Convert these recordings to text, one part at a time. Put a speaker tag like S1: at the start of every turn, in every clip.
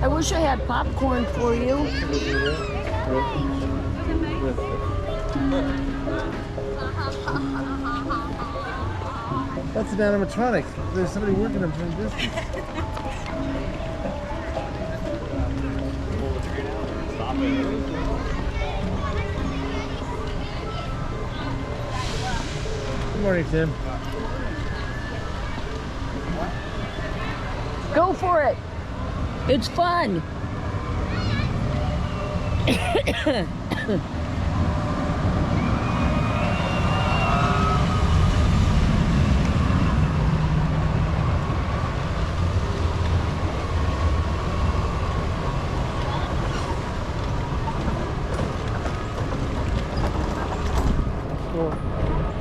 S1: I wish I had popcorn for you.
S2: That's an animatronic. There's somebody working on from a distance.
S3: Stop it.
S2: Good morning, Tim.
S1: Go for it. It's fun.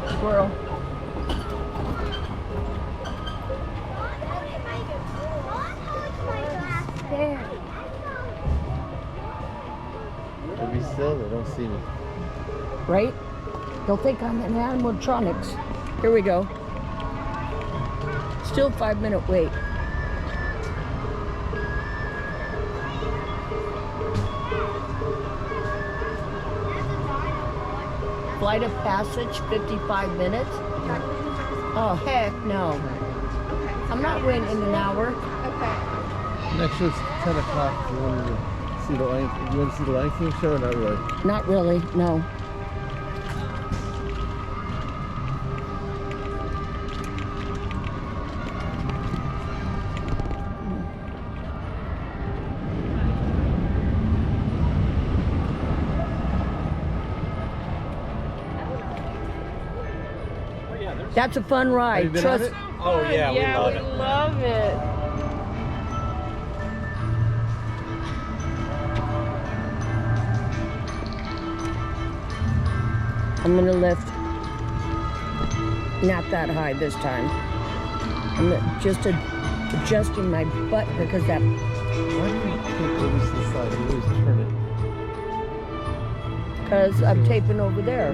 S1: Squirrel. There.
S2: They'll be still, they don't see me.
S1: Right? They'll think I'm an animatronics. Here we go. Still 5-minute wait. Flight of passage, 55 minutes. Oh, heck no. I'm not waiting an hour.
S2: Next show's 10 o'clock. If you wanted to see the Lion, you want to see the Lion King show or not really?
S1: Not really, no. That's a fun ride.
S2: Have you been
S1: Trust.
S2: on it?
S3: Oh yeah, we love it.
S1: Love it. I'm gonna lift. Not that high this time. I'm just adjusting my butt because that.
S2: Why do you take over to the side? You always turn it.
S1: Because I'm taping over there.
S2: I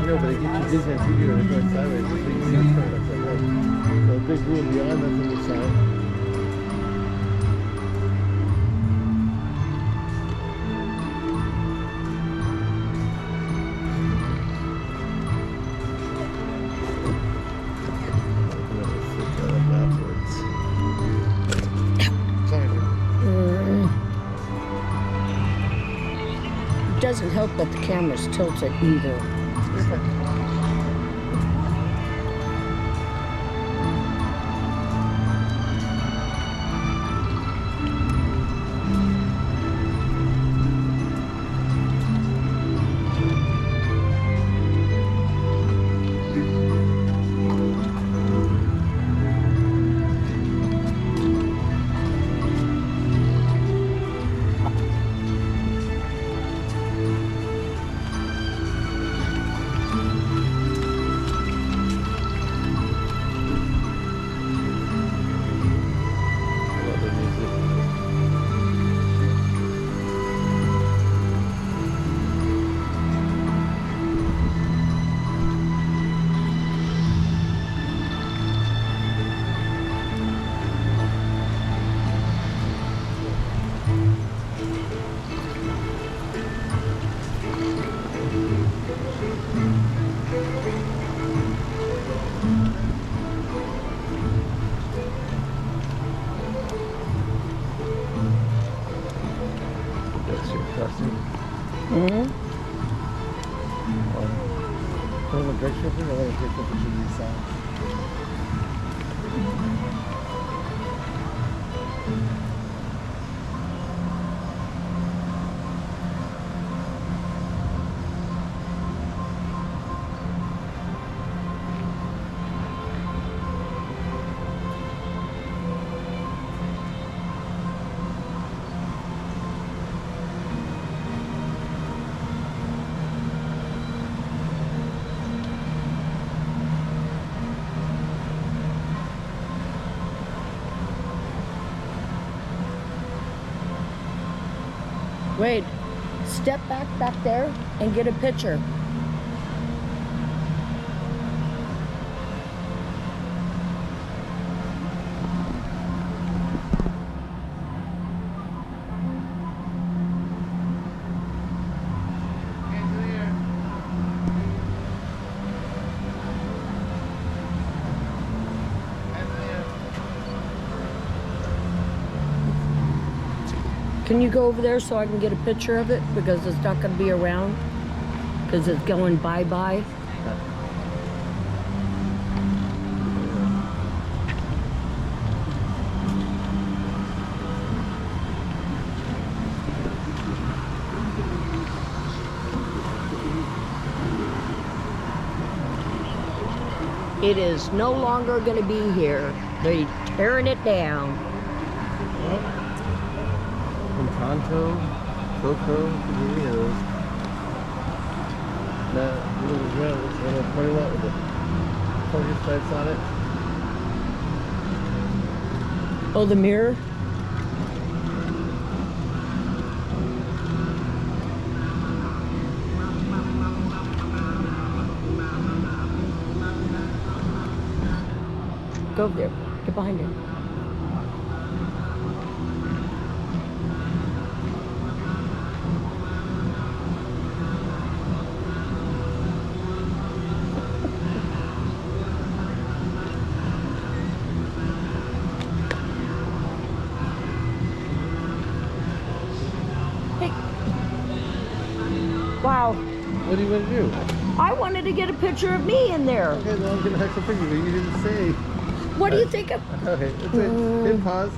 S2: know, but it gets you dizzy on TV when it's going sideways. So you see it turn upside down. So a big room beyond that's on the side.
S1: Doesn't help that the camera's tilted either. Mm-hmm.
S2: Put on the brake shipping, I want to take a picture of these signs.
S1: Wait, step back there and get a picture. Can you go over there so I can get a picture of it? Because it's not going to be around. Because it's going bye-bye. It is no longer going to be here. They're tearing it down.
S2: Encanto, Coco, Doritos. That little red looks like a party lot with the pointy stripes on it.
S1: Oh, the mirror? Go over there. Get behind it. Hey. Wow.
S2: What do you want to do?
S1: I wanted to get a picture of me in there.
S2: Okay, well, I'm going to have to figure, but you didn't say.
S1: What do you think of?
S2: Okay, it's it. Hit pause.